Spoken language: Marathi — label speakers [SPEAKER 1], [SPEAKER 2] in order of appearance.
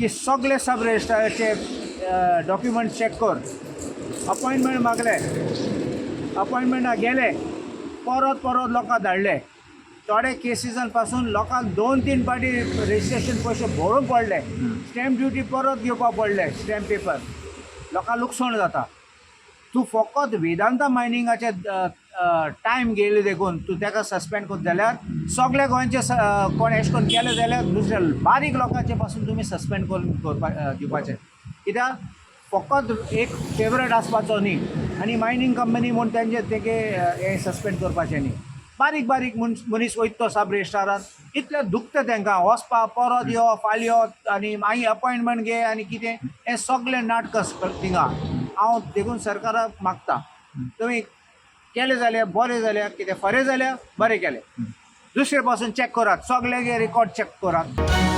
[SPEAKER 1] की सगळे सब रजिस्ट्राराचे डॉक्युमेंट चेक कर. अपॉइंटमेंट मागले, अपॉइंटमेंटा गेले, परत लोकांक धाडले. थोडे केसीसां पासून लोकांक 2-3 फाटी रजिस्ट्रेशन पयशे भरून पडले. स्टॅम्प ड्युटी परत घेवपाक पडले. स्टॅम्प पेपर लोकांक लुकसाण जाता. तूं फकत वेदांता मायनिंगाचे टायम गेले देखून तूं ताका सस्पेंड करता जाल्यार सगळे गोंयचे कोण अशें करून केले जाल्यार दुसऱ्या बारीक लोकांचे पासून तुमी सस्पेंड करून दिवपाचें. कित्याक फकत एक फेवरेट आसपाचो न्ही आनी मायनींग कंपनी म्हूण तेंगे हें सस्पेंड करपाचें न्ही. बारीक मनीस वयता सब रजिस्ट्रारान, इतलें दुखता तांकां वचपा, परत यो, फाल्यां यो आनी मागीर अपॉइंटमेंट घे आनी कितें हें सगळें नाटकां थिंगा. हांव देखून सरकाराक मागता तुमी केलें जाल्यार बरें जाल्यार कितें खरें जाल्यार बरें केलें. दुसरे पासून चॅक करात, सगळ्याचे रिकॉर्ड चॅक करात.